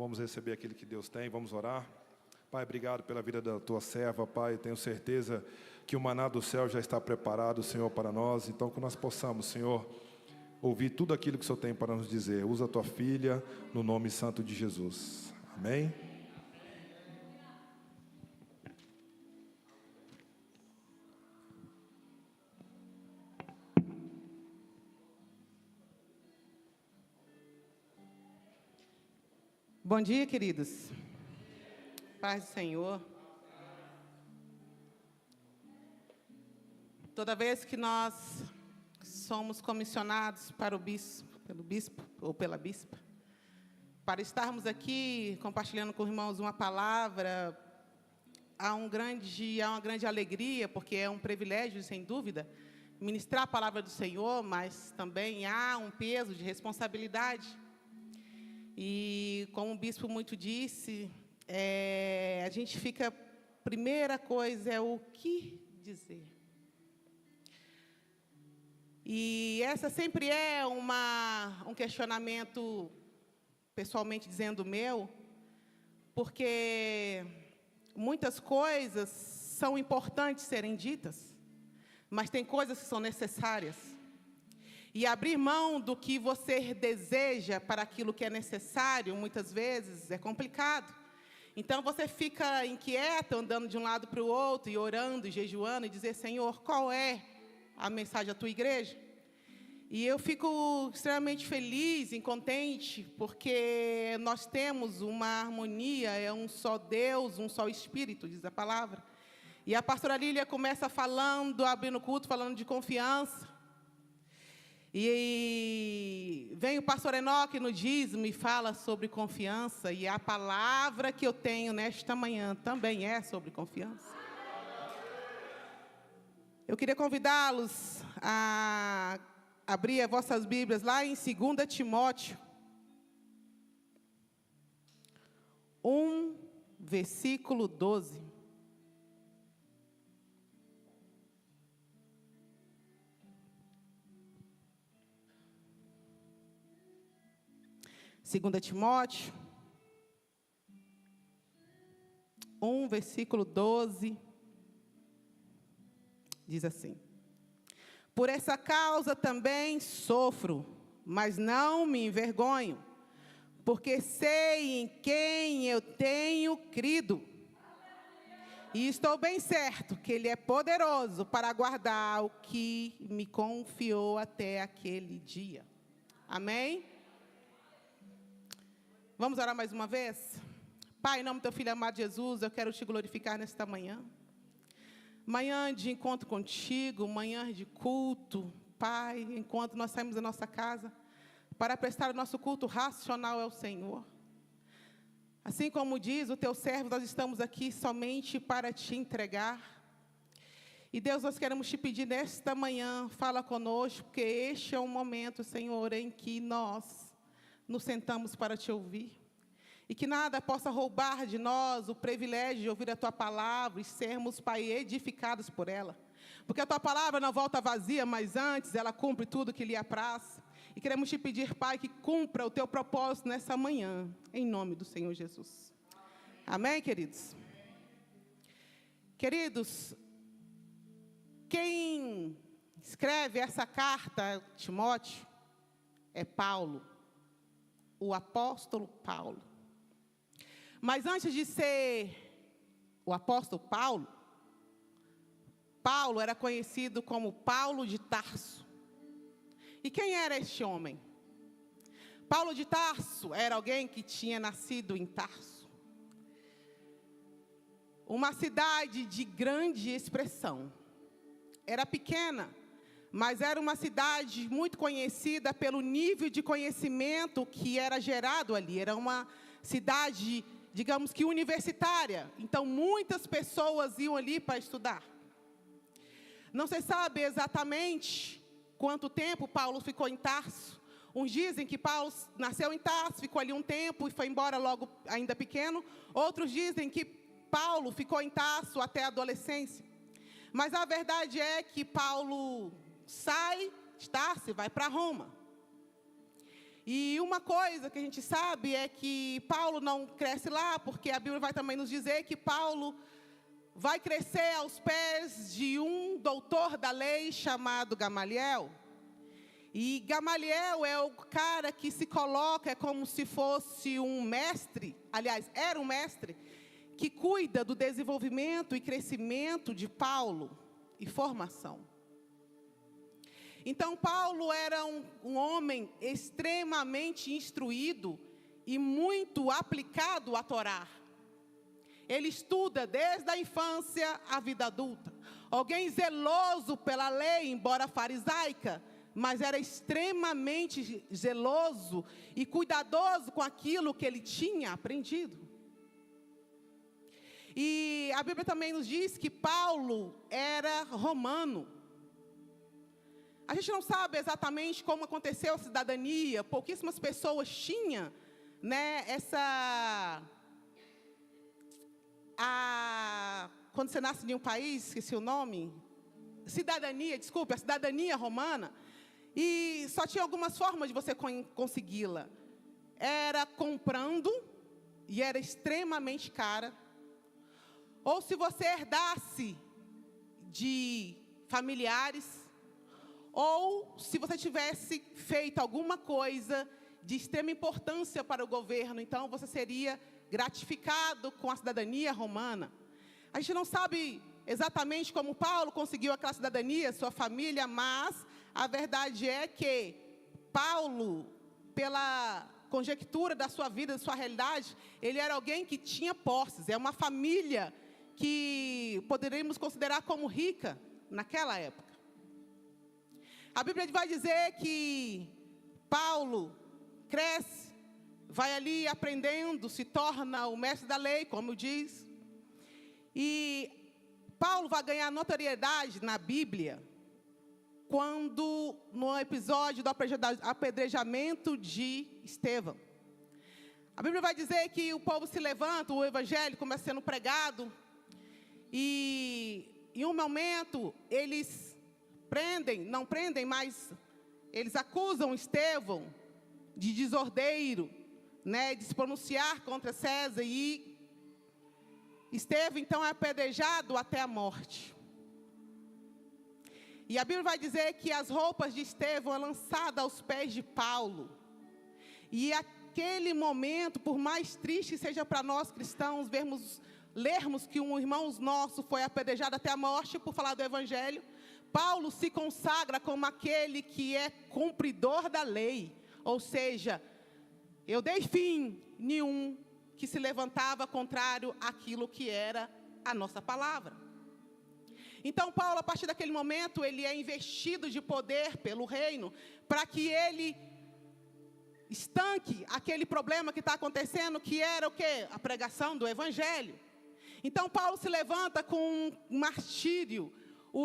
vamos receber aquilo que Deus tem, vamos orar. Pai, obrigado pela vida da tua serva, Pai. Tenho certeza que o maná do céu já está preparado, Senhor, para nós. Então, que nós possamos, Senhor, ouvir tudo aquilo que o Senhor tem para nos dizer. Usa a tua filha no nome santo de Jesus. Amém? Bom dia, queridos. Paz do Senhor. Toda vez que nós somos comissionados para pelo bispo ou pela bispa, para estarmos aqui compartilhando com os irmãos uma palavra, há uma grande alegria, porque é um privilégio, sem dúvida, ministrar a palavra do Senhor, mas também há um peso de responsabilidade. E, como o bispo muito disse, a gente fica... Primeira coisa é o que dizer. E essa sempre é um questionamento, pessoalmente dizendo, meu, porque muitas coisas são importantes serem ditas, mas tem coisas que são necessárias. E abrir mão do que você deseja para aquilo que é necessário, muitas vezes, é complicado. Então, você fica inquieto, andando de um lado para o outro, e orando, e jejuando, e dizer, Senhor, qual é a mensagem da tua igreja? E eu fico extremamente feliz e contente, porque nós temos uma harmonia, é um só Deus, um só Espírito, diz a palavra. E a pastora Lília começa falando, abrindo o culto, falando de confiança. E vem o pastor Enoque no dízimo e fala sobre confiança, e a palavra que eu tenho nesta manhã também é sobre confiança. Eu queria convidá-los a abrir as vossas Bíblias lá em 2 Timóteo 1, versículo 12. Segunda Timóteo 1, versículo 12, diz assim: por essa causa também sofro, mas não me envergonho, porque sei em quem eu tenho crido, e estou bem certo que Ele é poderoso para guardar o que me confiou até aquele dia. Amém? Vamos orar mais uma vez? Pai, em nome do teu Filho amado Jesus, eu quero te glorificar nesta manhã. Manhã de encontro contigo, manhã de culto, Pai, enquanto nós saímos da nossa casa, para prestar o nosso culto racional ao Senhor. Assim como diz o teu servo, nós estamos aqui somente para te entregar. E Deus, nós queremos te pedir nesta manhã, fala conosco, porque este é o momento, Senhor, em que nós nos sentamos para te ouvir. E que nada possa roubar de nós o privilégio de ouvir a tua palavra e sermos, Pai, edificados por ela. Porque a tua palavra não volta vazia, mas antes ela cumpre tudo que lhe apraz. E queremos te pedir, Pai, que cumpra o teu propósito nessa manhã, em nome do Senhor Jesus. Amém, queridos? Queridos, quem escreve essa carta a Timóteo é Paulo, o apóstolo Paulo. Mas antes de ser o apóstolo Paulo, Paulo era conhecido como Paulo de Tarso. E quem era este homem? Paulo de Tarso era alguém que tinha nascido em Tarso, uma cidade de grande expressão. Era pequena, mas era uma cidade muito conhecida pelo nível de conhecimento que era gerado ali. Era uma cidade, digamos que universitária. Então, muitas pessoas iam ali para estudar. Não se sabe exatamente quanto tempo Paulo ficou em Tarso. Uns dizem que Paulo nasceu em Tarso, ficou ali um tempo e foi embora logo ainda pequeno. Outros dizem que Paulo ficou em Tarso até a adolescência. Mas a verdade é que Paulo sai de Tarso e vai para Roma. E uma coisa que a gente sabe é que Paulo não cresce lá, porque a Bíblia vai também nos dizer que Paulo vai crescer aos pés de um doutor da lei chamado Gamaliel. E Gamaliel é o cara que se coloca, é como se fosse um mestre, aliás, era um mestre, que cuida do desenvolvimento e crescimento de Paulo e formação. Então, Paulo era um homem extremamente instruído e muito aplicado à Torá. Ele estuda desde a infância à vida adulta. Alguém zeloso pela lei, embora farisaica, mas era extremamente zeloso e cuidadoso com aquilo que ele tinha aprendido. E a Bíblia também nos diz que Paulo era romano. A gente não sabe exatamente como aconteceu a cidadania, pouquíssimas pessoas tinham, né, quando você nasce em um país, esqueci o nome, a cidadania romana, e só tinha algumas formas de você consegui-la. Era comprando, e era extremamente cara, ou se você herdasse de familiares, ou se você tivesse feito alguma coisa de extrema importância para o governo, então você seria gratificado com a cidadania romana. A gente não sabe exatamente como Paulo conseguiu aquela cidadania, sua família, mas a verdade é que Paulo, pela conjectura da sua vida, da sua realidade, ele era alguém que tinha posses. É uma família que poderíamos considerar como rica naquela época. A Bíblia vai dizer que Paulo cresce, vai ali aprendendo, se torna o mestre da lei, como diz. E Paulo vai ganhar notoriedade na Bíblia quando, no episódio do apedrejamento de Estevão. A Bíblia vai dizer que o povo se levanta, o evangelho começa sendo pregado, e em um momento eles não prendem, mas eles acusam Estevão de desordeiro, né, de se pronunciar contra César, e Estevão então é apedrejado até a morte. E a Bíblia vai dizer que as roupas de Estevão são lançadas aos pés de Paulo. E aquele momento, por mais triste seja para nós cristãos, lermos que um irmão nosso foi apedrejado até a morte por falar do evangelho, Paulo se consagra como aquele que é cumpridor da lei. Ou seja, eu dei fim nenhum que se levantava contrário àquilo que era a nossa palavra. Então, Paulo, a partir daquele momento, ele é investido de poder pelo reino, para que ele estanque aquele problema que está acontecendo, que era o quê? A pregação do evangelho. Então, Paulo se levanta com um martírio,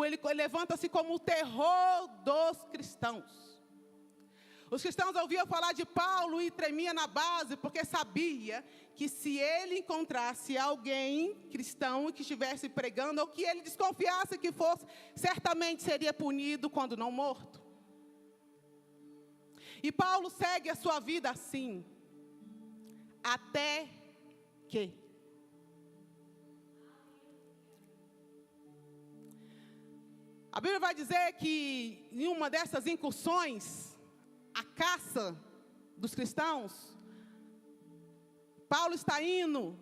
ele levanta-se como o terror dos cristãos. Os cristãos ouviam falar de Paulo e tremiam na base, porque sabia que se ele encontrasse alguém cristão que estivesse pregando, ou que ele desconfiasse que fosse, certamente seria punido quando não morto. E Paulo segue a sua vida assim, até que a Bíblia vai dizer que em uma dessas incursões, a caça dos cristãos, Paulo está indo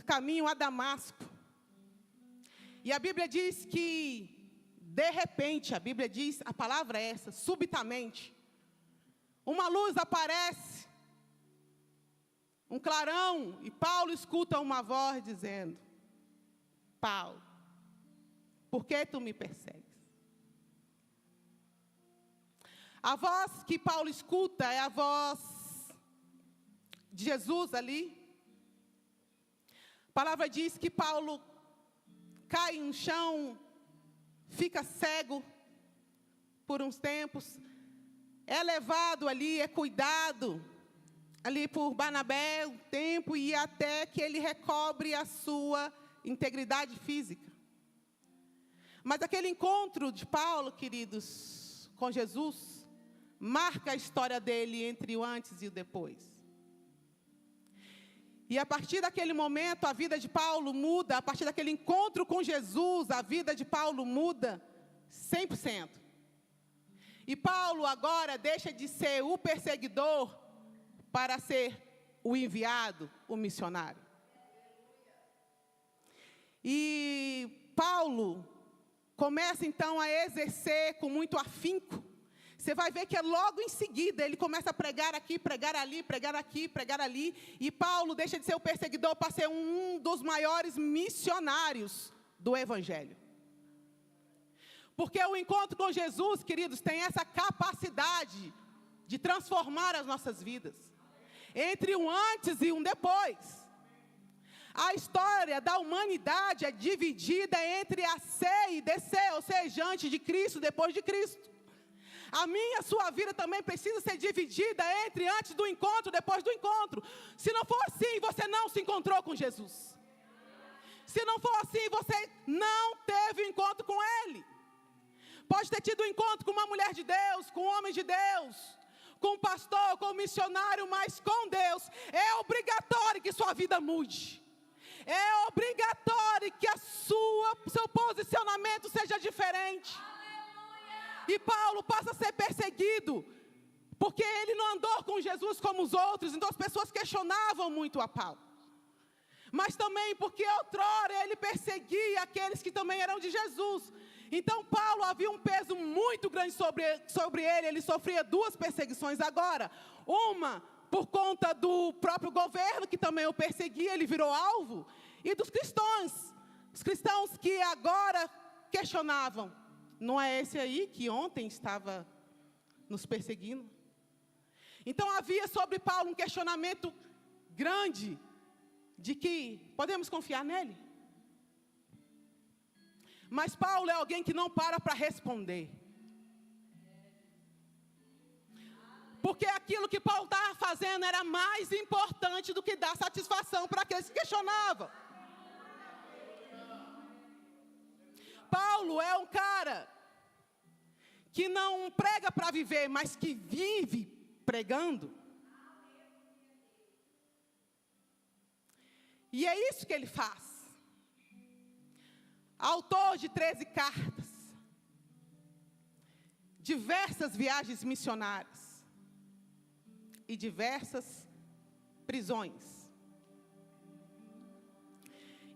caminho a Damasco. E a Bíblia diz que, de repente, a Bíblia diz, a palavra é essa, subitamente, uma luz aparece, um clarão, e Paulo escuta uma voz dizendo: Paulo, por que tu me persegues? A voz que Paulo escuta é a voz de Jesus ali. A palavra diz que Paulo cai no chão, fica cego por uns tempos, é levado ali, é cuidado ali por Barnabé um tempo, e até que ele recobre a sua integridade física. Mas aquele encontro de Paulo, queridos, com Jesus, marca a história dele entre o antes e o depois. E a partir daquele momento, a vida de Paulo muda. A partir daquele encontro com Jesus, a vida de Paulo muda 100%. E Paulo agora deixa de ser o perseguidor para ser o enviado, o missionário. E Paulo começa então a exercer com muito afinco. Você vai ver que logo em seguida ele começa a pregar aqui, pregar ali, pregar aqui, pregar ali. E Paulo deixa de ser o perseguidor para ser um dos maiores missionários do Evangelho. Porque o encontro com Jesus, queridos, tem essa capacidade de transformar as nossas vidas. Entre um antes e um depois. A história da humanidade é dividida entre a C e DC, ou seja, antes de Cristo, depois de Cristo. A minha, a sua vida também precisa ser dividida entre antes do encontro, depois do encontro. Se não for assim, você não se encontrou com Jesus. Se não for assim, você não teve encontro com Ele. Pode ter tido um encontro com uma mulher de Deus, com um homem de Deus, com um pastor, com um missionário, mas com Deus é obrigatório que sua vida mude. É obrigatório que seu posicionamento seja diferente. E Paulo passa a ser perseguido, porque ele não andou com Jesus como os outros, então as pessoas questionavam muito a Paulo. Mas também porque outrora ele perseguia aqueles que também eram de Jesus. Então Paulo havia um peso muito grande sobre ele, ele sofria 2 perseguições agora. Uma por conta do próprio governo, que também o perseguia, ele virou alvo. E dos cristãos, os cristãos que agora questionavam. Não é esse aí que ontem estava nos perseguindo? Então havia sobre Paulo um questionamento grande de que podemos confiar nele. Mas Paulo é alguém que não para responder. Porque aquilo que Paulo estava fazendo era mais importante do que dar satisfação para aqueles que questionavam. Paulo é um cara que não prega para viver, mas que vive pregando. E é isso que ele faz. Autor de 13 cartas, diversas viagens missionárias e diversas prisões.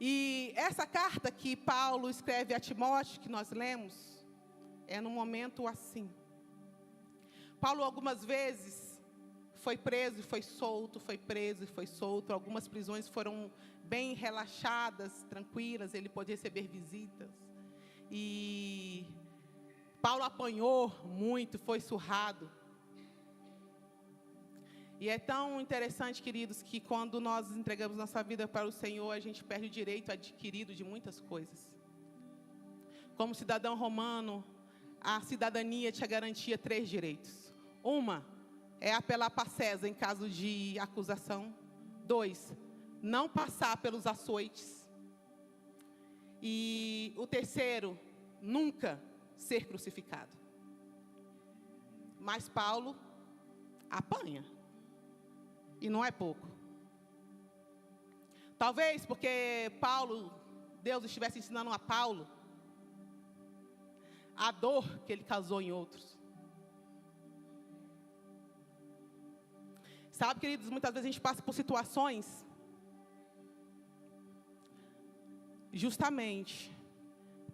E essa carta que Paulo escreve a Timóteo, que nós lemos, é num momento assim. Paulo algumas vezes foi preso e foi solto, foi preso e foi solto. Algumas prisões foram bem relaxadas, tranquilas, ele pôde receber visitas. E Paulo apanhou muito, foi surrado. E é tão interessante, queridos, que quando nós entregamos nossa vida para o Senhor, a gente perde o direito adquirido de muitas coisas. Como cidadão romano, a cidadania te garantia 3 direitos. Uma é apelar para César em caso de acusação. 2, não passar pelos açoites. E o terceiro, nunca ser crucificado. Mas Paulo apanha. E não é pouco. Talvez porque Deus estivesse ensinando a Paulo a dor que ele causou em outros. Sabe, queridos, muitas vezes a gente passa por situações justamente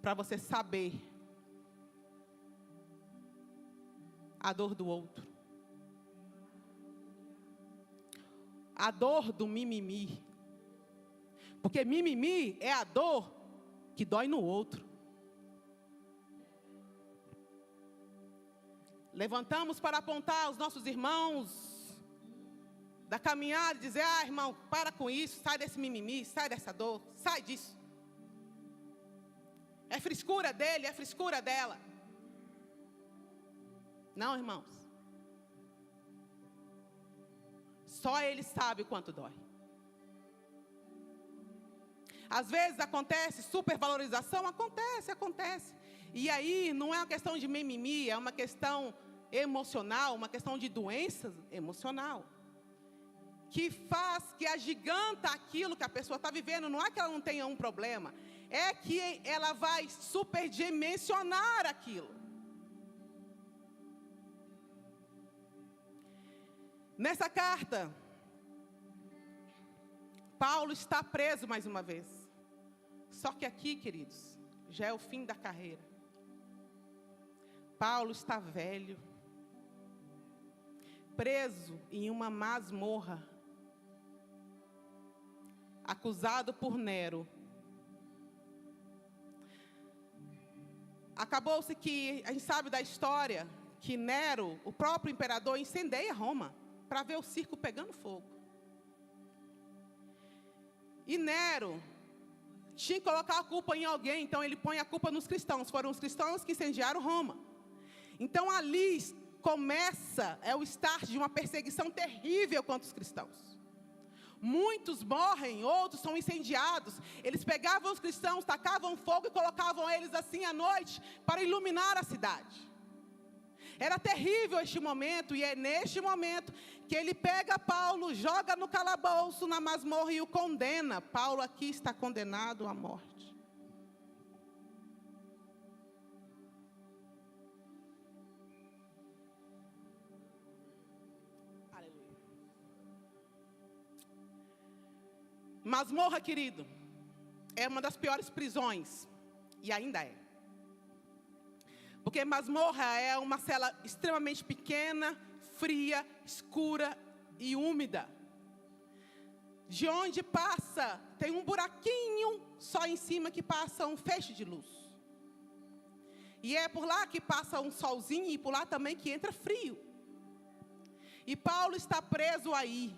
para você saber a dor do outro. A dor do mimimi. Porque mimimi é a dor que dói no outro. Levantamos para apontar os nossos irmãos da caminhada e dizer: irmão, para com isso, sai desse mimimi, sai dessa dor, sai disso. É frescura dele, é frescura dela. Não, irmãos. Só ele sabe o quanto dói. Às vezes acontece supervalorização, acontece. E aí não é uma questão de mimimi, é uma questão emocional, uma questão de doença emocional, que faz, que agiganta aquilo que a pessoa está vivendo. Não é que ela não tenha um problema, é que ela vai superdimensionar aquilo. Nessa carta, Paulo está preso mais uma vez. Só que aqui, queridos, já é o fim da carreira. Paulo está velho, preso em uma masmorra, acusado por Nero. Acabou-se que, a gente sabe da história, que Nero, o próprio imperador, incendeia Roma, para ver o circo pegando fogo. E Nero tinha que colocar a culpa em alguém, então ele põe a culpa nos cristãos. Foram os cristãos que incendiaram Roma. Então ali começa, é o start de uma perseguição terrível contra os cristãos. Muitos morrem, outros são incendiados. Eles pegavam os cristãos, tacavam fogo e colocavam eles assim à noite para iluminar a cidade. Era terrível este momento, e é neste momento que ele pega Paulo, joga no calabouço, na masmorra e o condena. Paulo aqui está condenado à morte. Aleluia. Masmorra, querido, é uma das piores prisões, e ainda é. Porque masmorra é uma cela extremamente pequena, fria, escura e úmida. De onde passa, tem um buraquinho só em cima que passa um feixe de luz. E é por lá que passa um solzinho e por lá também que entra frio. E Paulo está preso aí.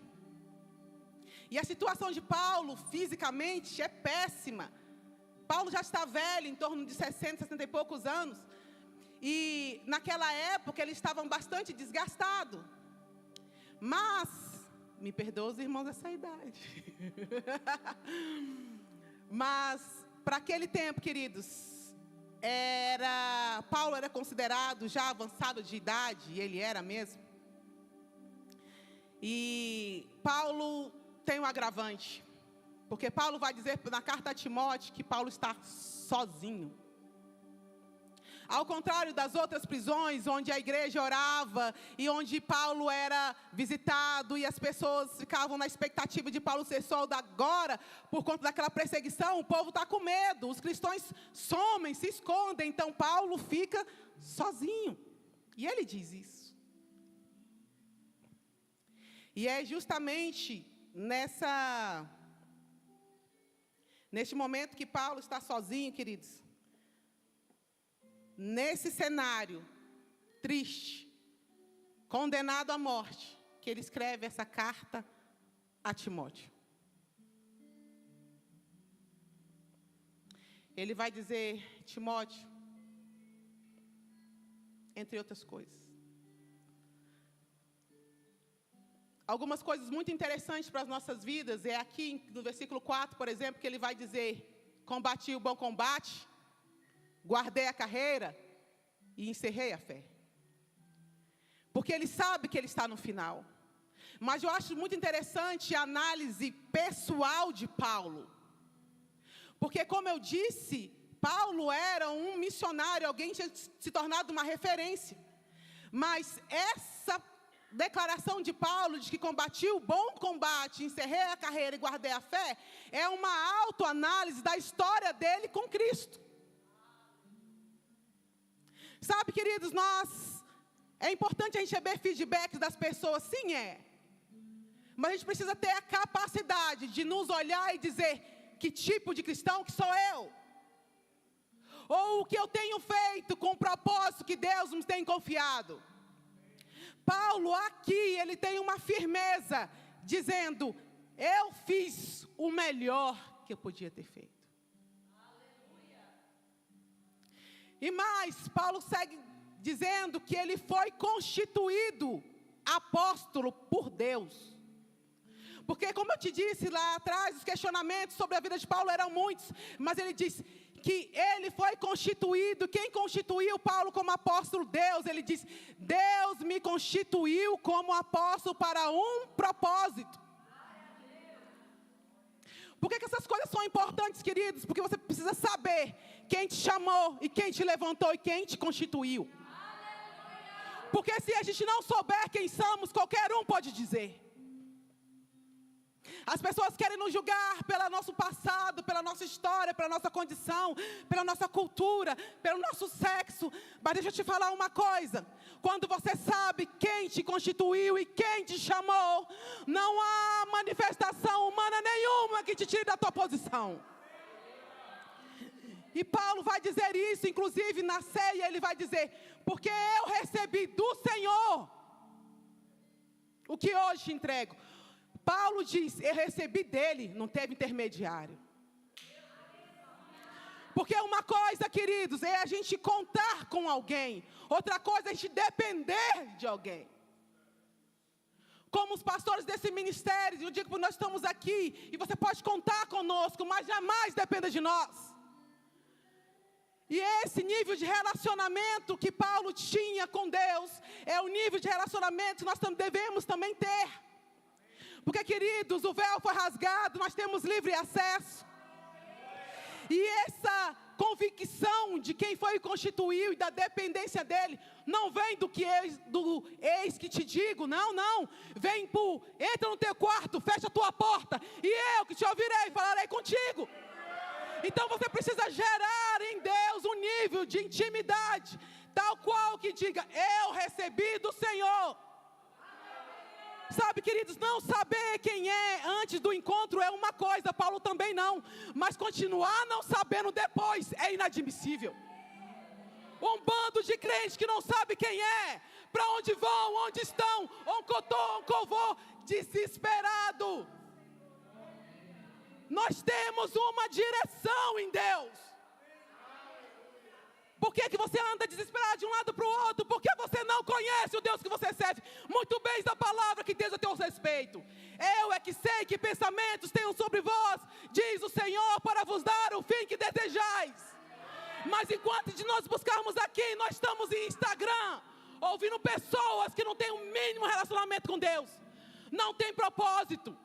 E a situação de Paulo, fisicamente, é péssima. Paulo já está velho, em torno de 60, 60 e poucos anos. E naquela época eles estavam bastante desgastados. Mas, me perdoa os irmãos dessa idade. Mas, para aquele tempo, queridos, Paulo era considerado já avançado de idade, e ele era mesmo. E Paulo tem um agravante, porque Paulo vai dizer na carta a Timóteo que Paulo está sozinho. Ao contrário das outras prisões, onde a igreja orava e onde Paulo era visitado e as pessoas ficavam na expectativa de Paulo ser solto, agora, por conta daquela perseguição, o povo está com medo, os cristãos somem, se escondem, então Paulo fica sozinho. E ele diz isso. E é justamente neste momento que Paulo está sozinho, queridos, nesse cenário triste, condenado à morte, que ele escreve essa carta a Timóteo. Ele vai dizer, Timóteo, entre outras coisas. Algumas coisas muito interessantes para as nossas vidas, é aqui no versículo 4, por exemplo, que ele vai dizer, combati o bom combate, guardei a carreira e encerrei a fé. Porque ele sabe que ele está no final. Mas eu acho muito interessante a análise pessoal de Paulo. Porque, como eu disse, Paulo era um missionário, alguém tinha se tornado uma referência. Mas essa declaração de Paulo, de que combati o bom combate, encerrei a carreira e guardei a fé, é uma autoanálise da história dele com Cristo. Sabe, queridos, é importante a gente receber feedbacks das pessoas, sim é. Mas a gente precisa ter a capacidade de nos olhar e dizer, que tipo de cristão que sou eu? Ou o que eu tenho feito com o propósito que Deus nos tem confiado? Paulo aqui, ele tem uma firmeza, dizendo, eu fiz o melhor que eu podia ter feito. E mais, Paulo segue dizendo que ele foi constituído apóstolo por Deus. Porque, como eu te disse lá atrás, os questionamentos sobre a vida de Paulo eram muitos. Mas ele diz que ele foi constituído. Quem constituiu Paulo como apóstolo? Deus. Ele diz: Deus me constituiu como apóstolo para um propósito. Por que essas coisas são importantes, queridos? Porque você precisa saber quem te chamou e quem te levantou e quem te constituiu. Porque se a gente não souber quem somos, qualquer um pode dizer. As pessoas querem nos julgar pelo nosso passado, pela nossa história, pela nossa condição, pela nossa cultura, pelo nosso sexo. Mas deixa eu te falar uma coisa. Quando você sabe quem te constituiu e quem te chamou, não há manifestação humana nenhuma que te tire da tua posição. E Paulo vai dizer isso, inclusive na ceia ele vai dizer: porque eu recebi do Senhor o que hoje te entrego. Paulo diz: eu recebi dele, não teve intermediário. Porque uma coisa, queridos, é a gente contar com alguém. Outra coisa é a gente depender de alguém. Como os pastores desse ministério, eu digo que nós estamos aqui e você pode contar conosco, mas jamais dependa de nós. E esse nível de relacionamento que Paulo tinha com Deus é o nível de relacionamento que nós devemos também ter. Porque, queridos, o véu foi rasgado, nós temos livre acesso. E essa convicção de quem foi constituído e da dependência dele, não vem do eis que te digo, não. Vem entra no teu quarto, fecha a tua porta, e eu que te ouvirei, falarei contigo. Então você precisa gerar em Deus um nível de intimidade, tal qual que diga: eu recebi do Senhor. Sabe, queridos, não saber quem é antes do encontro é uma coisa, Paulo também não. Mas continuar não sabendo depois é inadmissível. Um bando de crentes que não sabe quem é, para onde vão, onde estão, onde desesperado. Nós temos uma direção em Deus. Por que você anda desesperado de um lado para o outro? Porque você não conhece o Deus que você serve. Muito bem da palavra que Deus a teu respeito. Eu é que sei que pensamentos tenho sobre vós, diz o Senhor, para vos dar o fim que desejais. Mas enquanto de nós buscarmos aqui, nós estamos em Instagram, ouvindo pessoas que não têm o mínimo relacionamento com Deus. Não tem propósito,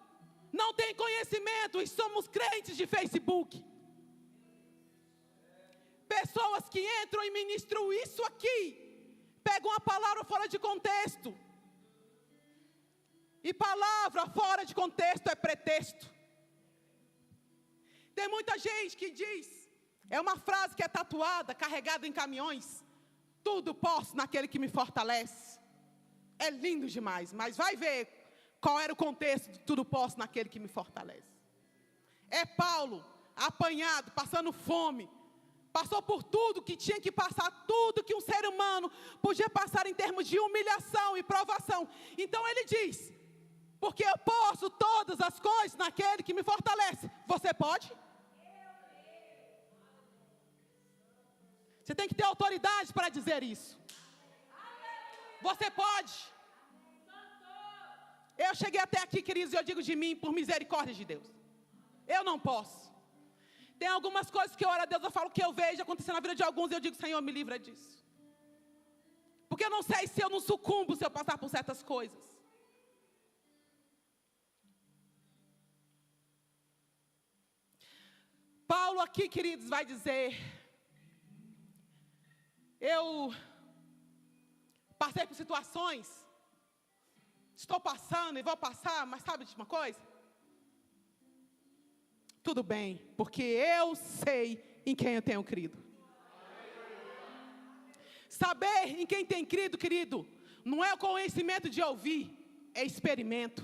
não tem conhecimento, e somos crentes de Facebook. Pessoas que entram e ministram isso aqui, pegam a palavra fora de contexto. E palavra fora de contexto é pretexto. Tem muita gente que diz, é uma frase que é tatuada, carregada em caminhões: tudo posso naquele que me fortalece. É lindo demais, mas vai ver qual era o contexto de tudo posso naquele que me fortalece. É Paulo, apanhado, passando fome. Passou por tudo que tinha que passar, tudo que um ser humano podia passar em termos de humilhação e provação. Então ele diz: porque eu posso todas as coisas naquele que me fortalece. Você pode? Você tem que ter autoridade para dizer isso. Você pode. Eu cheguei até aqui, queridos, e eu digo de mim, por misericórdia de Deus. Eu não posso. Tem algumas coisas que eu oro a Deus, eu falo que eu vejo acontecer na vida de alguns, e eu digo: Senhor, me livra disso. Porque eu não sei se eu não sucumbo se eu passar por certas coisas. Paulo aqui, queridos, vai dizer: eu passei por situações, estou passando e vou passar, mas sabe de uma coisa? Tudo bem, porque eu sei em quem eu tenho crido. Saber em quem tem crido, querido, não é o conhecimento de ouvir, é experimento.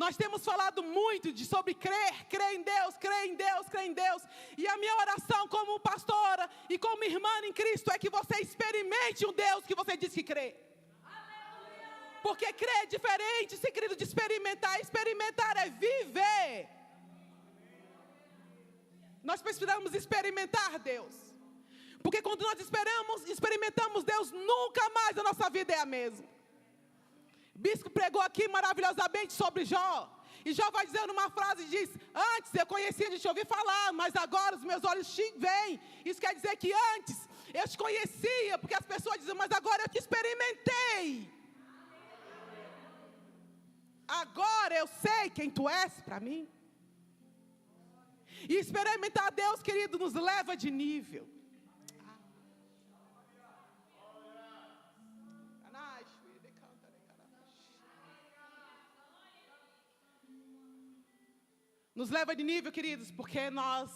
Nós temos falado muito sobre crer em Deus, crer em Deus, crer em Deus. E a minha oração como pastora e como irmã em Cristo é que você experimente o Deus que você diz que crê. Porque crer é diferente, se querido, de experimentar. Experimentar é viver. Nós precisamos experimentar Deus. Porque quando nós experimentamos Deus, nunca mais a nossa vida é a mesma. Bispo pregou aqui maravilhosamente sobre Jó. E Jó vai dizendo uma frase, diz: antes eu conhecia de te ouvir falar, mas agora os meus olhos te veem. Isso quer dizer que antes eu te conhecia, porque as pessoas dizem, mas agora eu te experimentei. Agora eu sei quem tu és para mim. E experimentar Deus, querido, nos leva de nível. Nos leva de nível, queridos, porque nós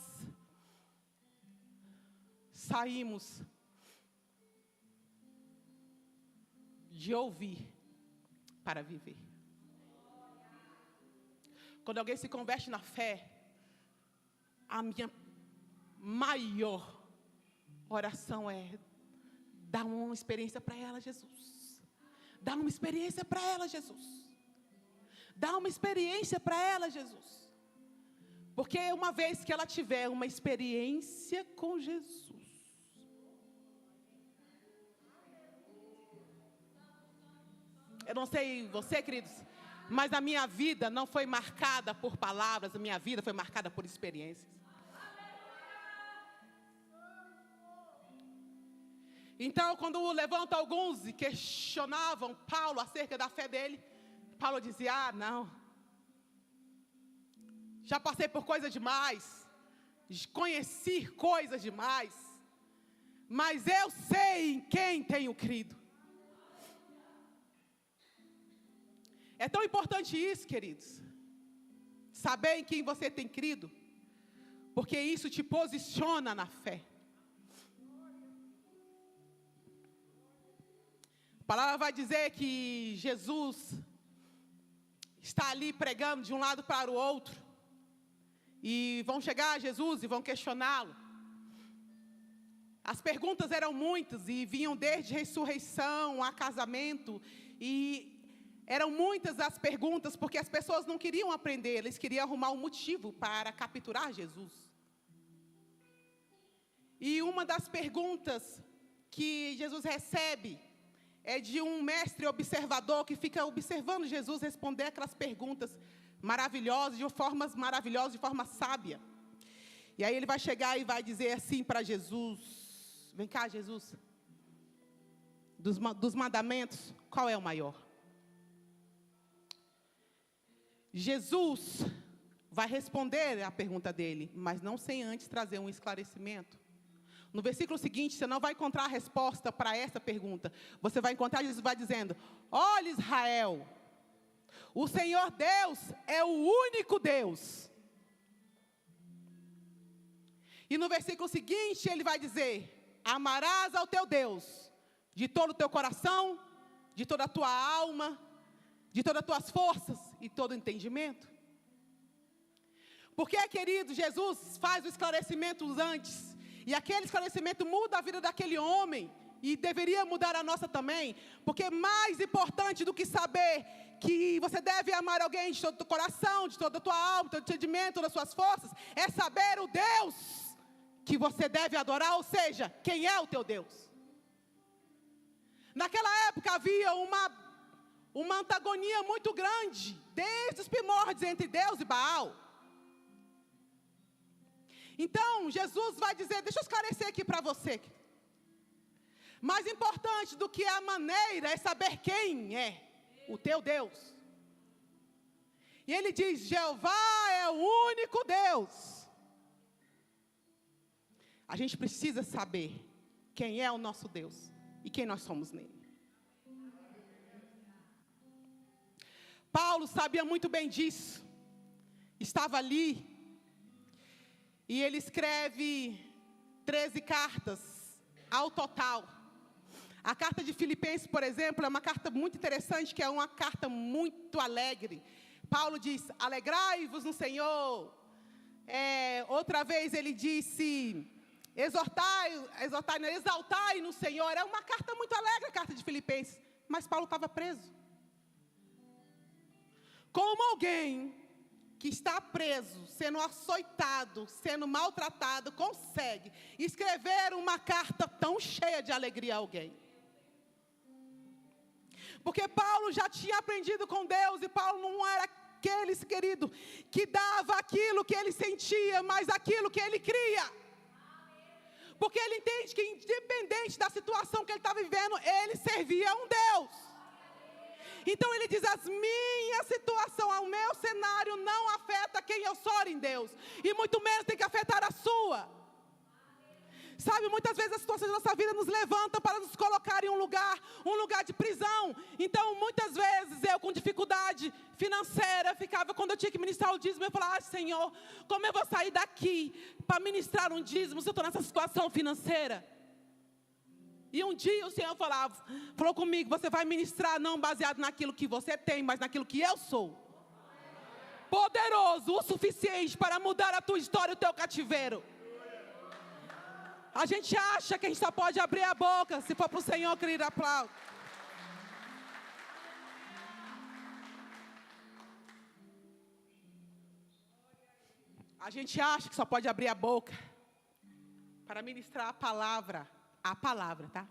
saímos de ouvir para viver. Quando alguém se converte na fé, a minha maior oração é: dá uma experiência para ela, Jesus. Dá uma experiência para ela, Jesus. Dá uma experiência para ela, Jesus. Porque uma vez que ela tiver uma experiência com Jesus, eu não sei você, queridos, mas a minha vida não foi marcada por palavras, a minha vida foi marcada por experiências. Então, quando levantam alguns e questionavam Paulo acerca da fé dele, Paulo dizia: ah, não. Já passei por coisa demais, conheci coisas demais, mas eu sei em quem tenho crido. É tão importante isso, queridos, saber em quem você tem crido, porque isso te posiciona na fé. A palavra vai dizer que Jesus está ali pregando de um lado para o outro. E vão chegar a Jesus e vão questioná-lo. As perguntas eram muitas e vinham desde ressurreição a casamento. E eram muitas as perguntas porque as pessoas não queriam aprender. Eles queriam arrumar um motivo para capturar Jesus. E uma das perguntas que Jesus recebe é de um mestre observador que fica observando Jesus responder aquelas perguntas maravilhosas, de formas maravilhosas, de forma sábia. E aí ele vai chegar e vai dizer assim para Jesus: vem cá, Jesus, dos mandamentos, qual é o maior? Jesus vai responder a pergunta dele, mas não sem antes trazer um esclarecimento. No versículo seguinte, você não vai encontrar a resposta para essa pergunta. Você vai encontrar, Jesus vai dizendo: olha, Israel, o Senhor Deus é o único Deus. E no versículo seguinte ele vai dizer: amarás ao teu Deus de todo o teu coração, de toda a tua alma, de todas as tuas forças e todo o entendimento. Porque, querido, Jesus faz o esclarecimento antes. E aquele esclarecimento muda a vida daquele homem. E deveria mudar a nossa também. Porque mais importante do que saber que você deve amar alguém de todo o teu coração, de toda a tua alma, de todo o entendimento, todas as suas forças, é saber o Deus que você deve adorar, ou seja, quem é o teu Deus. Naquela época havia uma antagonia muito grande, desde os primórdios, entre Deus e Baal. Então, Jesus vai dizer, deixa eu esclarecer aqui para você. Mais importante do que a maneira é saber quem é o teu Deus. E ele diz, Jeová é o único Deus. A gente precisa saber quem é o nosso Deus e quem nós somos nele. Paulo sabia muito bem disso. Estava ali. E ele escreve 13 cartas ao total. A carta de Filipenses, por exemplo, é uma carta muito interessante, que é uma carta muito alegre. Paulo diz, alegrai-vos no Senhor. Outra vez ele disse, exaltai no Senhor. É uma carta muito alegre, a carta de Filipenses. Mas Paulo estava preso. Como alguém que está preso, sendo açoitado, sendo maltratado, consegue escrever uma carta tão cheia de alegria a alguém? Porque Paulo já tinha aprendido com Deus, e Paulo não era daqueles, querido, que dava aquilo que ele sentia, mas aquilo que ele cria. Porque ele entende que independente da situação que ele está vivendo, ele servia a um Deus. Então ele diz, as minhas situações, o meu cenário não afeta quem eu sou em Deus. E muito menos tem que afetar a sua. Sabe, muitas vezes as situações da nossa vida nos levantam para nos colocar em um lugar de prisão. Então, muitas vezes eu com dificuldade financeira ficava, quando eu tinha que ministrar o dízimo, eu falava, Senhor, como eu vou sair daqui para ministrar um dízimo se eu estou nessa situação financeira? E um dia o Senhor falou comigo, você vai ministrar não baseado naquilo que você tem, mas naquilo que eu sou. Poderoso o suficiente para mudar a tua história e o teu cativeiro. A gente acha que a gente só pode abrir a boca. Se for para o Senhor, querido, aplauso. A gente acha que só pode abrir a boca para ministrar a palavra, tá?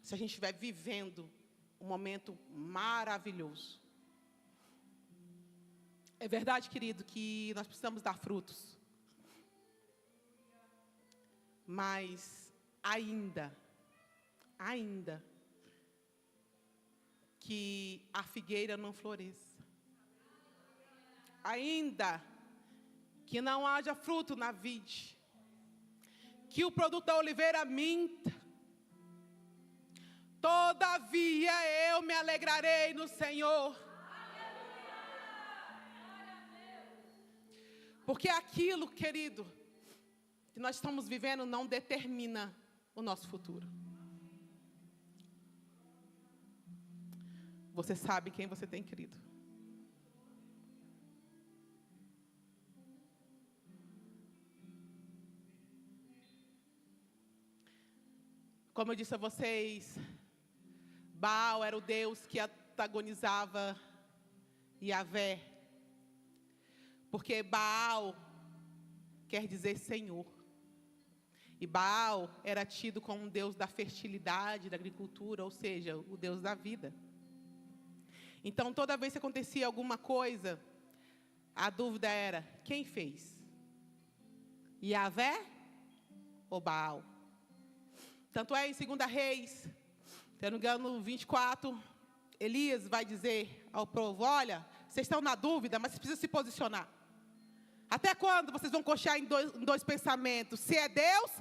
Se a gente estiver vivendo um momento maravilhoso. É verdade, querido, que nós precisamos dar frutos. Mas ainda que a figueira não floresça, ainda que não haja fruto na vide, que o produto da oliveira minta, todavia eu me alegrarei no Senhor. Porque aquilo, querido, que nós estamos vivendo não determina o nosso futuro. Você sabe quem você tem, querido. Como eu disse a vocês, Baal era o Deus que antagonizava Yahvé. Porque Baal quer dizer Senhor. E Baal era tido como um deus da fertilidade, da agricultura, ou seja, o deus da vida. Então, toda vez que acontecia alguma coisa, a dúvida era, quem fez? Yahvé ou Baal? Tanto é em 2 Reis, se eu não me engano, 24, Elias vai dizer ao povo, olha, vocês estão na dúvida, mas vocês precisam se posicionar. Até quando vocês vão coxar em dois pensamentos? Se é Deus,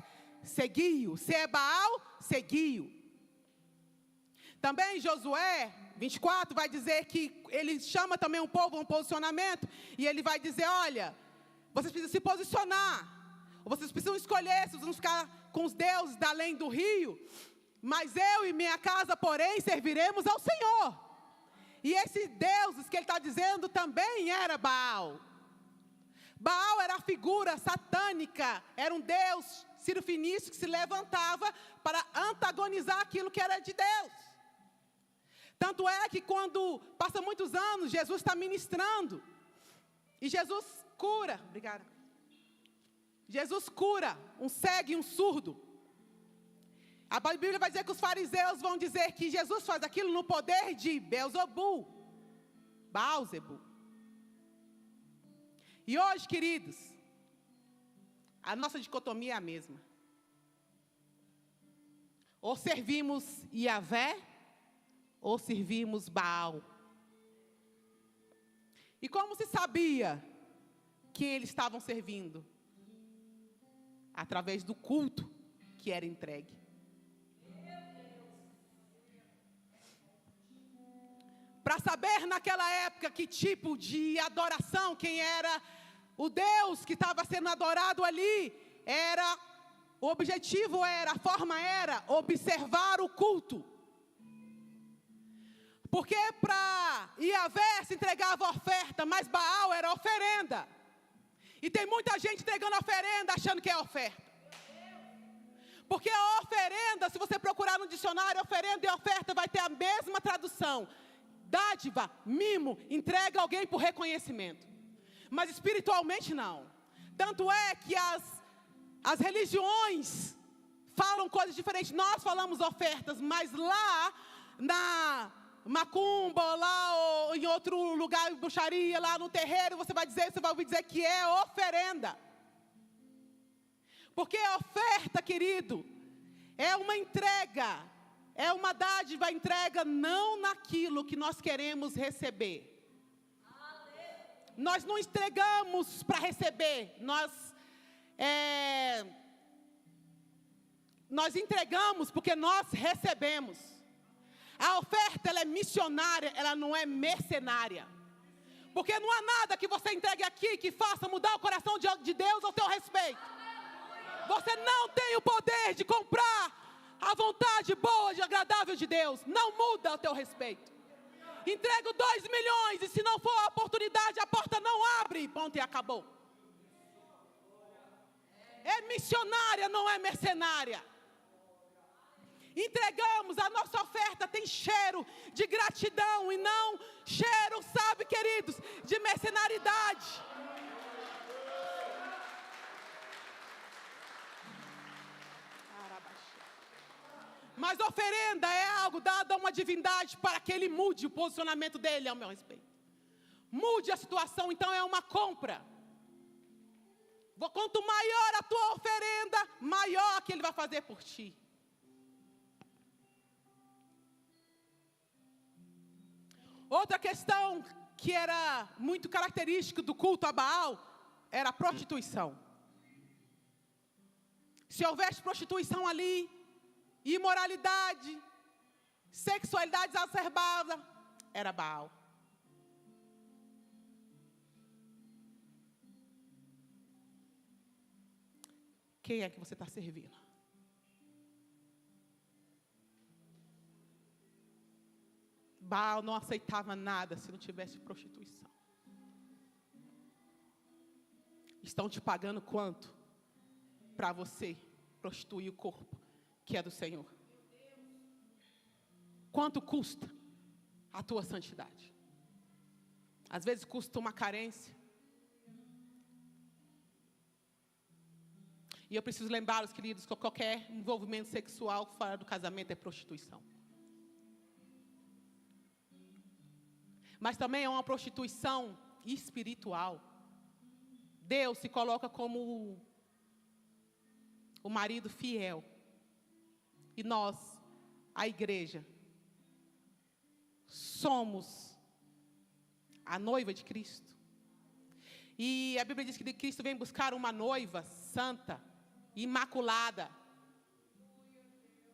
segui-o. Se é Baal, segui-o. Também Josué 24 vai dizer que ele chama também um povo a um posicionamento. E ele vai dizer, olha, vocês precisam se posicionar. Vocês precisam escolher se vocês vão ficar com os deuses da além do rio. Mas eu e minha casa, porém, serviremos ao Senhor. E esses deuses que ele está dizendo também era Baal. Baal era a figura satânica, era um deus cirofenício que se levantava para antagonizar aquilo que era de Deus. Tanto é que quando passa muitos anos, Jesus está ministrando, e Jesus cura, obrigada. Jesus cura um cego e um surdo. A Bíblia vai dizer que os fariseus vão dizer que Jesus faz aquilo no poder de Beelzebul, Baalzebu. E hoje, queridos, a nossa dicotomia é a mesma. Ou servimos Yahvé, ou servimos Baal. E como se sabia quem eles estavam servindo? Através do culto que era entregue. Para saber naquela época que tipo de adoração, quem era o Deus que estava sendo adorado ali, o objetivo era, a forma era observar o culto. Porque para Yahvé se entregava oferta, mas Baal era oferenda. E tem muita gente entregando oferenda achando que é oferta. Porque a oferenda, se você procurar no dicionário, oferenda e oferta vai ter a mesma tradução. Dádiva, mimo, entrega alguém por reconhecimento. Mas espiritualmente não. Tanto é que as religiões falam coisas diferentes. Nós falamos ofertas, mas lá macumba lá ou em outro lugar, bruxaria, lá no terreiro, você vai ouvir dizer que é oferenda. Porque a oferta, querido, é uma entrega, é uma dádiva, entrega não naquilo que nós queremos receber. Nós não entregamos para receber, nós entregamos porque nós recebemos. A oferta, ela é missionária, ela não é mercenária. Porque não há nada que você entregue aqui que faça mudar o coração de Deus ao teu respeito. Você não tem o poder de comprar a vontade boa e agradável de Deus. Não muda ao teu respeito. Entrego 2 milhões e se não for a oportunidade, a porta não abre. Ponto e acabou. É missionária, não é mercenária. Entregamos, a nossa oferta tem cheiro de gratidão e não cheiro, sabe, queridos, de mercenaridade. Mas oferenda é algo dado a uma divindade para que ele mude o posicionamento dele ao meu respeito. Mude a situação, então é uma compra. Quanto maior a tua oferenda, maior que ele vai fazer por ti. Outra questão que era muito característica do culto a Baal era a prostituição. Se houvesse prostituição ali, imoralidade, sexualidade exacerbada, era Baal. Quem é que você está servindo? Baal não aceitava nada se não tivesse prostituição. Estão te pagando quanto para você prostituir o corpo que é do Senhor? Quanto custa a tua santidade? Às vezes custa uma carência. E eu preciso lembrar, os queridos, que qualquer envolvimento sexual fora do casamento é prostituição. Mas também é uma prostituição espiritual. Deus se coloca como o marido fiel. E nós, a igreja, somos a noiva de Cristo. E a Bíblia diz que Cristo vem buscar uma noiva santa, imaculada.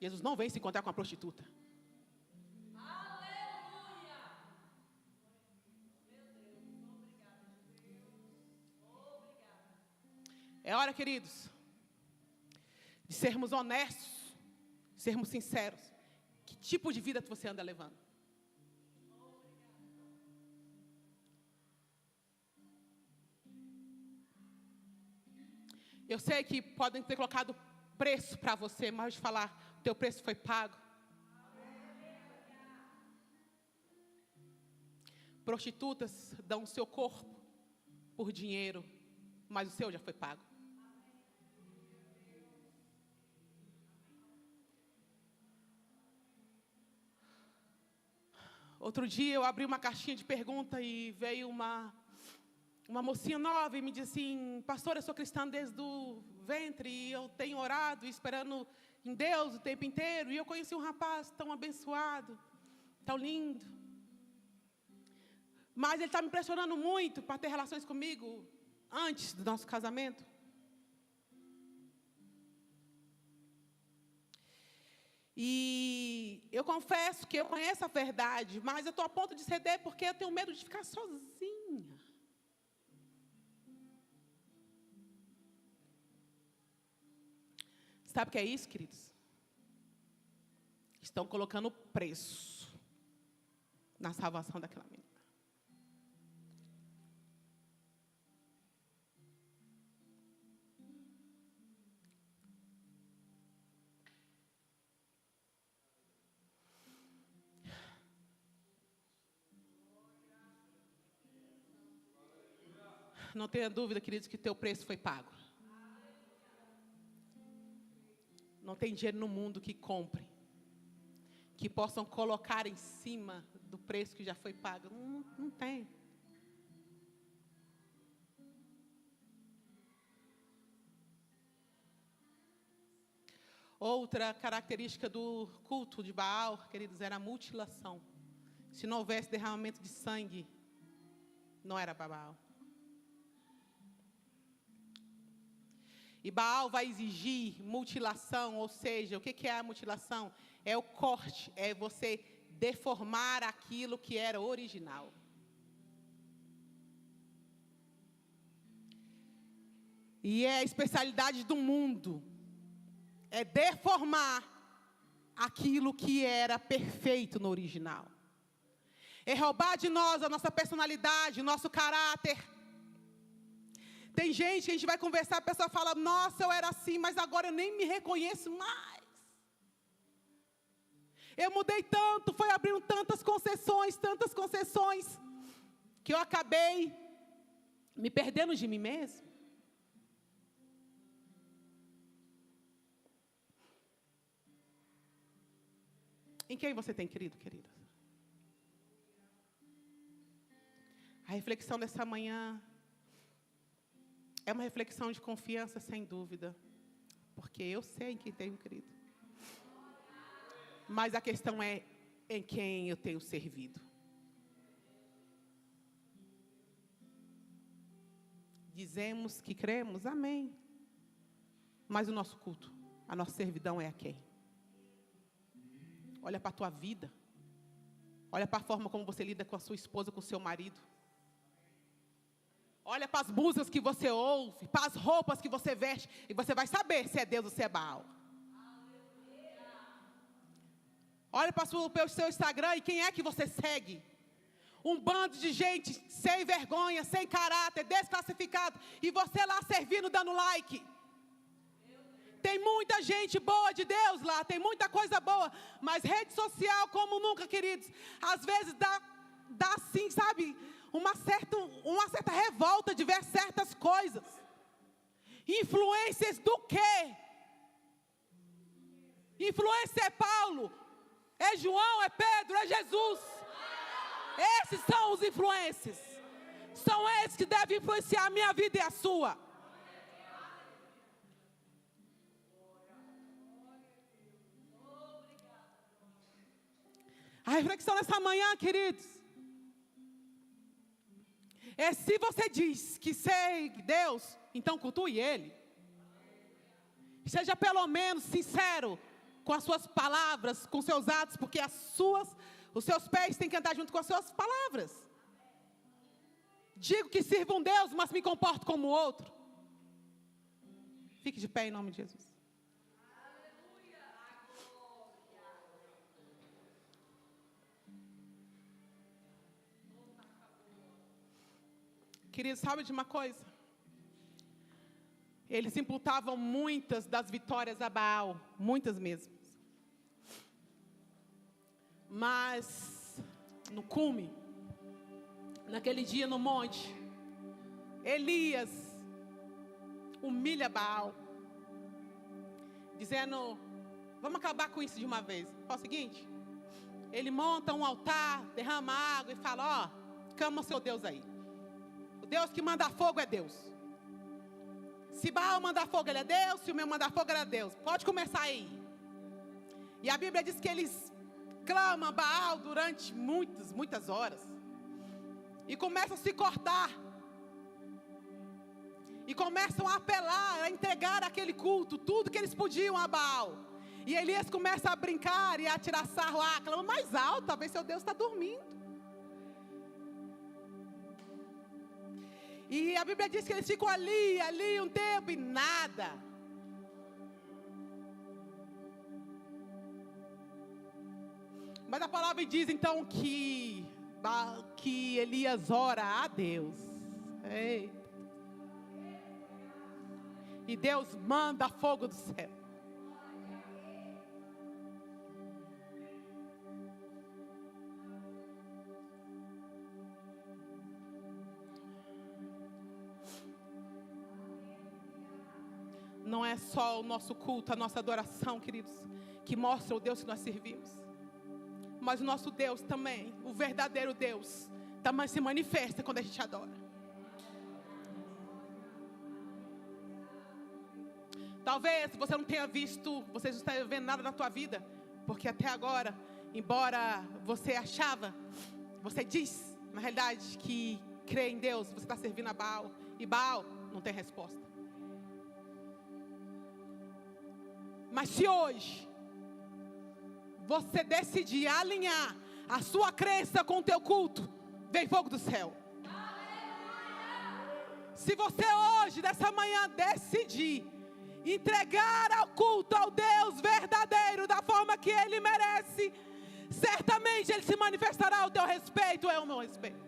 Jesus não vem se encontrar com a prostituta. É hora, queridos, de sermos honestos, sermos sinceros. Que tipo de vida você anda levando? Eu sei que podem ter colocado preço para você, mas de falar, o teu preço foi pago. Prostitutas dão o seu corpo por dinheiro, mas o seu já foi pago. Outro dia eu abri uma caixinha de pergunta e veio uma mocinha nova e me disse assim: pastor, eu sou cristã desde o ventre e eu tenho orado e esperando em Deus o tempo inteiro. E eu conheci um rapaz tão abençoado, tão lindo. Mas ele está me pressionando muito para ter relações comigo antes do nosso casamento. E eu confesso que eu conheço a verdade, mas eu estou a ponto de ceder porque eu tenho medo de ficar sozinha. Sabe o que é isso, queridos? Estão colocando preço na salvação daquela menina. Não tenha dúvida, queridos, que teu preço foi pago. Não tem dinheiro no mundo que compre, que possam colocar em cima do preço que já foi pago. Não tem. Outra característica do culto de Baal, queridos, era a mutilação. Se não houvesse derramamento de sangue, não era Baal. E Baal vai exigir mutilação, ou seja, o que é a mutilação? É o corte, é você deformar aquilo que era original. E é a especialidade do mundo. É deformar aquilo que era perfeito no original. É roubar de nós a nossa personalidade, o nosso caráter. Tem gente que a gente vai conversar, a pessoa fala, nossa, eu era assim, mas agora eu nem me reconheço mais. Eu mudei tanto, foi abrindo tantas concessões, que eu acabei me perdendo de mim mesmo. Em quem você tem crido, querida? A reflexão dessa manhã é uma reflexão de confiança, sem dúvida. Porque eu sei em quem tenho crido. Mas a questão é em quem eu tenho servido. Dizemos que cremos, amém. Mas o nosso culto, a nossa servidão é a quem? Olha para a tua vida. Olha para a forma como você lida com a sua esposa, com o seu marido. Olha para as músicas que você ouve, para as roupas que você veste, e você vai saber se é Deus ou se é Baal. Olha para o seu Instagram e quem é que você segue? Um bando de gente sem vergonha, sem caráter, desclassificado, e você lá servindo, dando like. Tem muita gente boa de Deus lá, tem muita coisa boa, mas rede social como nunca, queridos, às vezes dá assim, sabe, uma certa revolta de ver certas coisas. Influências do quê? Influência é Paulo, é João, é Pedro, é Jesus. Esses são os influências. São esses que devem influenciar a minha vida e a sua. A reflexão nessa manhã, queridos, é se você diz que segue Deus, então cultue Ele. Seja pelo menos sincero com as suas palavras, com seus atos, porque os seus pés têm que andar junto com as suas palavras. Digo que sirvo um Deus, mas me comporto como outro. Fique de pé em nome de Jesus. Queridos, sabe de uma coisa? Eles imputavam muitas das vitórias a Baal, muitas mesmo. Mas, no cume, naquele dia no monte, Elias humilha Baal, dizendo, vamos acabar com isso de uma vez. É o seguinte, ele monta um altar, derrama água e fala, clama o seu Deus aí. O Deus que manda fogo é Deus. Se Baal mandar fogo, ele é Deus. Se o meu mandar fogo, ele é Deus. Pode começar aí. E a Bíblia diz que eles clamam Baal durante muitas horas. E começam a se cortar. E começam a apelar, a entregar aquele culto, tudo que eles podiam a Baal. E Elias começa a brincar e a tirar sarro. Clama mais alto, talvez seu Deus está dormindo. E a Bíblia diz que eles ficam ali um tempo e nada. Mas a palavra diz então que Elias ora a Deus. Eita. E Deus manda fogo do céu. Não é só o nosso culto, a nossa adoração, queridos, que mostra o Deus que nós servimos. Mas o nosso Deus também, o verdadeiro Deus, também se manifesta quando a gente adora. Talvez você não tenha visto, você não esteja vendo nada na tua vida, porque até agora, embora você achava, você diz, na realidade, que crê em Deus, você está servindo a Baal, e Baal não tem resposta. Mas se hoje você decidir alinhar a sua crença com o teu culto, vem fogo do céu. Se você hoje, dessa manhã, decidir entregar ao culto ao Deus verdadeiro da forma que Ele merece, certamente Ele se manifestará ao teu respeito e ao meu respeito.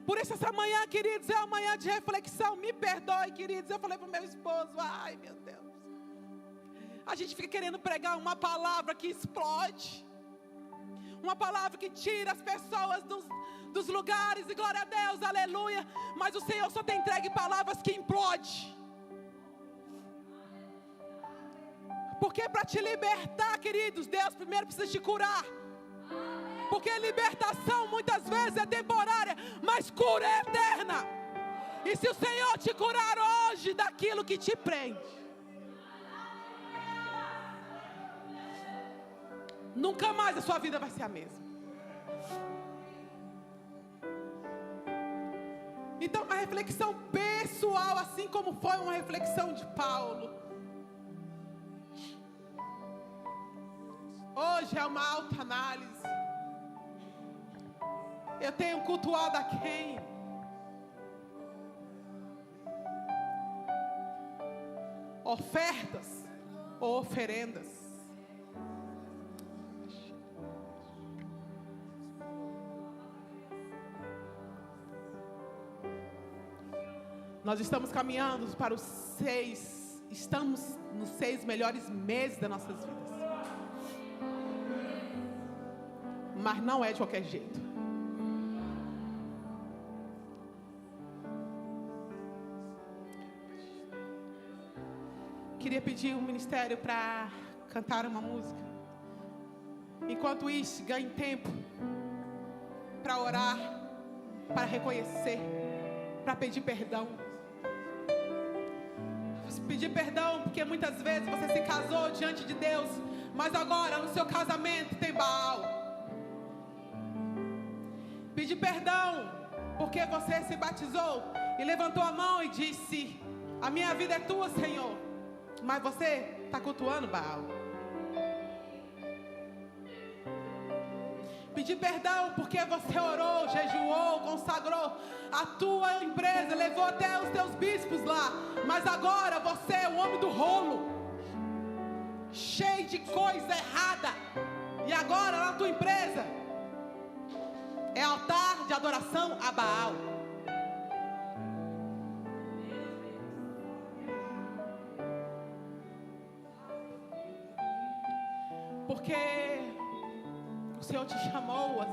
Por isso essa manhã, queridos, é uma manhã de reflexão. Me perdoe, queridos, eu falei para o meu esposo, ai meu Deus, a gente fica querendo pregar uma palavra que explode, uma palavra que tira as pessoas dos lugares, e glória a Deus, aleluia. Mas o Senhor só tem entregue palavras que implode. Porque para te libertar, queridos, Deus primeiro precisa te curar. Porque libertação muitas vezes é temporária, mas cura é eterna. E se o Senhor te curar hoje daquilo que te prende, nunca mais a sua vida vai ser a mesma. Então, uma reflexão pessoal, assim como foi uma reflexão de Paulo. Hoje é uma autoanálise. Eu tenho cultuado a quem? Ofertas ou oferendas? Nós estamos caminhando para estamos nos 6 melhores meses das nossas vidas. Mas não é de qualquer jeito. Queria pedir o ministério para cantar uma música. Enquanto isso, ganhe tempo para orar, para reconhecer, para pedir perdão. Pedir perdão porque muitas vezes você se casou diante de Deus, mas agora no seu casamento tem Baal. Pedir perdão porque você se batizou e levantou a mão e disse: a minha vida é tua, Senhor, mas você está cultuando Baal. Pedir perdão porque você orou, jejuou, consagrou a tua empresa, levou até os teus bispos lá, mas agora você é o homem do rolo, cheio de coisa errada, e agora na tua empresa é altar de adoração a Baal. Porque o Senhor te chamou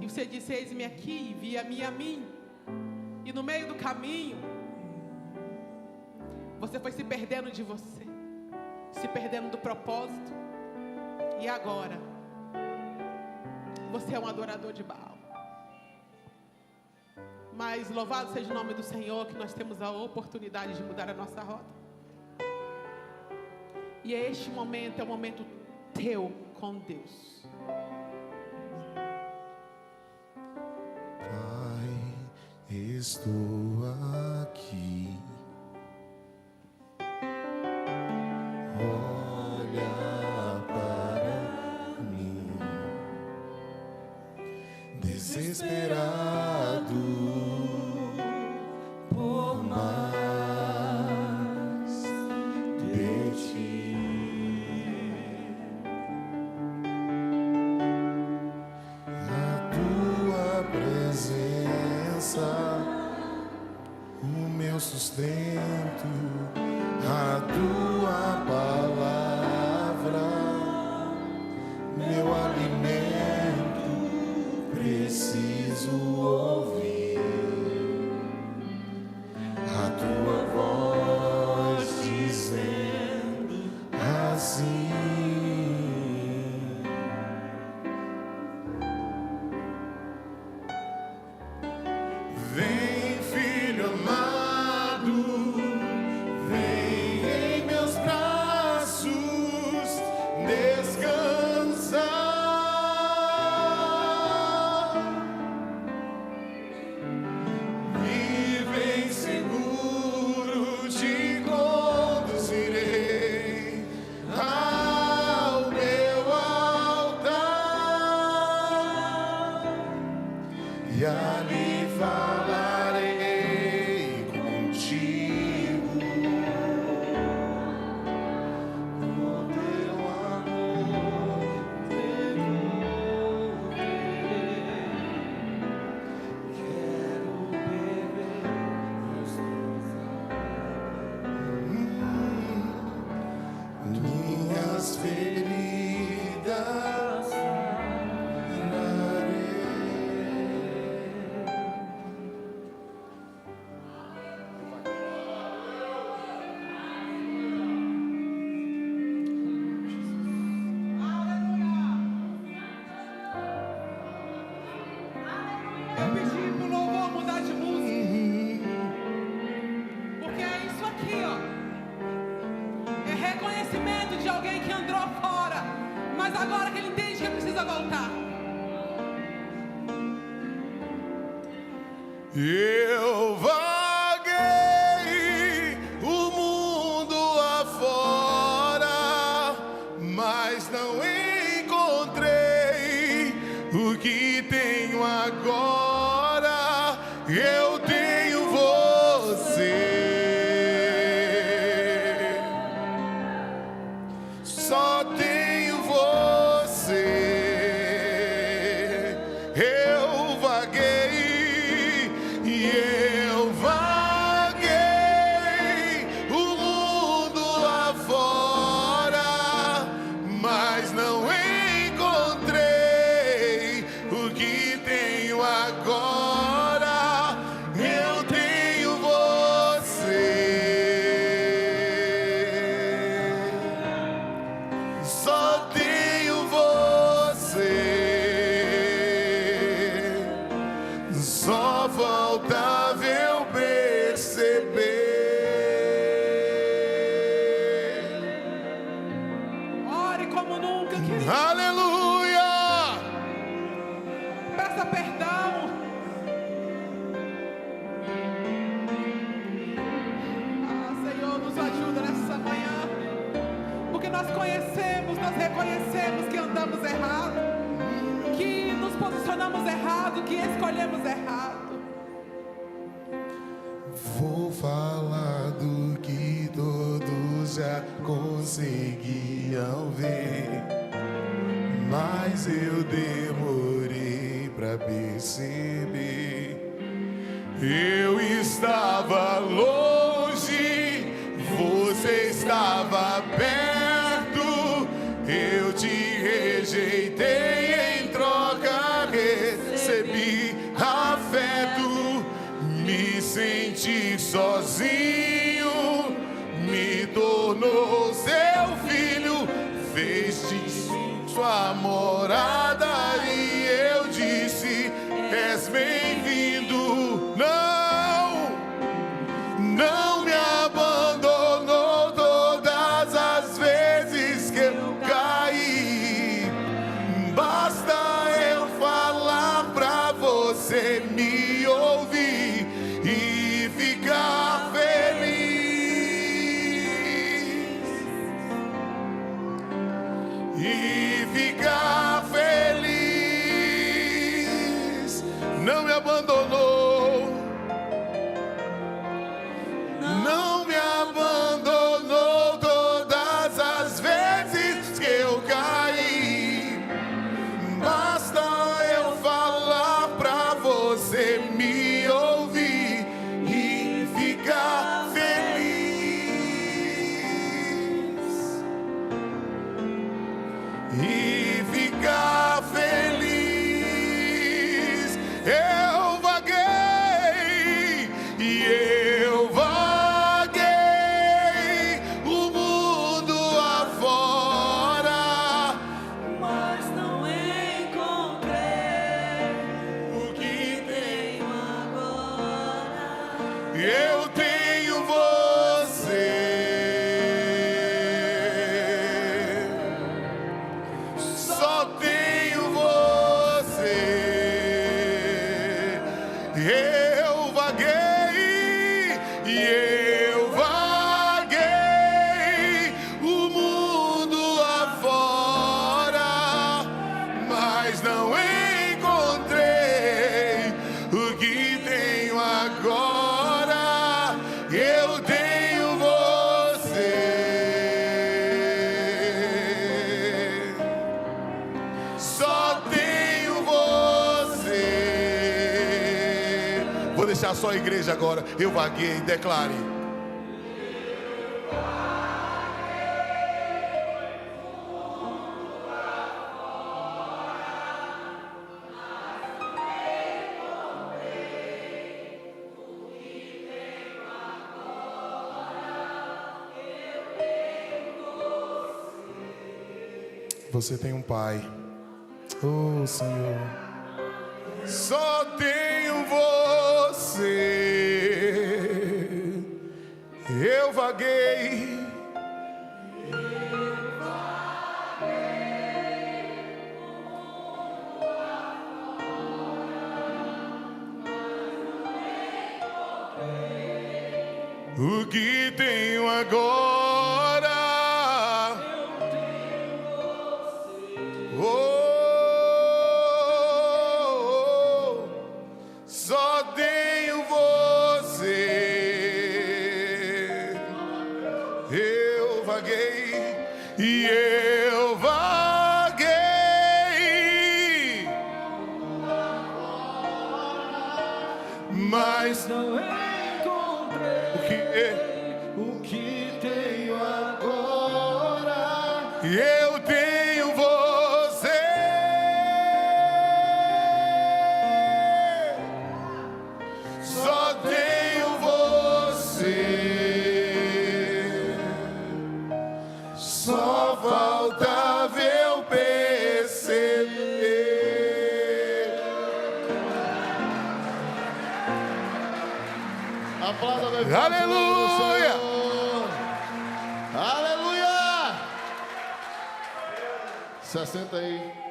e você disse: eis-me aqui, envia-me a mim. E no meio do caminho você foi se perdendo de você, se perdendo do propósito. E agora você é um adorador de Baal. Mas louvado seja o nome do Senhor, que nós temos a oportunidade de mudar a nossa rota. E este momento é um momento teu com Deus. Estou aqui, olha para mim, desesperado por mais de ti. A tua presença, o meu sustento, a tua palavra, meu alimento, preciso ouvir a tua voz dizendo assim: Vem, filho amado, vem em meus braços descansar. E vem seguro, te conduzirei ao meu altar. E ali falarei contigo, o teu amor quero beber dos teus amores. Minhas feridas sararei. Eu pedi pro louvor mudar de música. Porque é isso aqui, ó. É reconhecimento de alguém que andou fora, mas agora que ele entende que precisa voltar. Eu vaguei o mundo afora, mas não encontrei o que tenho agora. Eu tenho você, só tenho você. Eu vaguei e eu vaguei o mundo afora, mas não encontrei o que tenho agora. Eu tenho você, só tenho você. Só faltava eu perceber. Ore como nunca, querido. Aleluia! Peça perdão. Ah, Senhor, nos ajuda nessa manhã. Porque nós conhecemos, nós reconhecemos que andamos errado, que nos posicionamos errado, que escolhemos errado. Vou falar do que todos já conseguiam ver, mas eu demorei pra perceber. Eu estava longe, você estava perto. Eu te rejeitei, em troca recebi afeto. Me senti sozinho, me tornou seu filho, fez de mim sua morada, e eu disse: és bem-vindo. Não me abandonou todas as vezes que eu caí. Basta eu falar pra você me ouvir e ficar feliz. E ficar feliz. eu tenho você. Só tenho você. Eu vaguei e eu vaguei o mundo afora, mas não encontrei o que tenho agora. Eu tenho você. Só tenho você. Vou deixar só a igreja agora. Eu vaguei, declare. Você tem um pai, oh Senhor. Só tenho você. Eu vaguei. O que tenho agora? Oh, só tenho você. Eu vaguei e eu vaguei, mas não encontrei o que tenho agora. Eu tenho você. Só tenho você. Só falta ver eu perceber. Aplauda bem forte. Aleluia! Aleluia! 60 aí.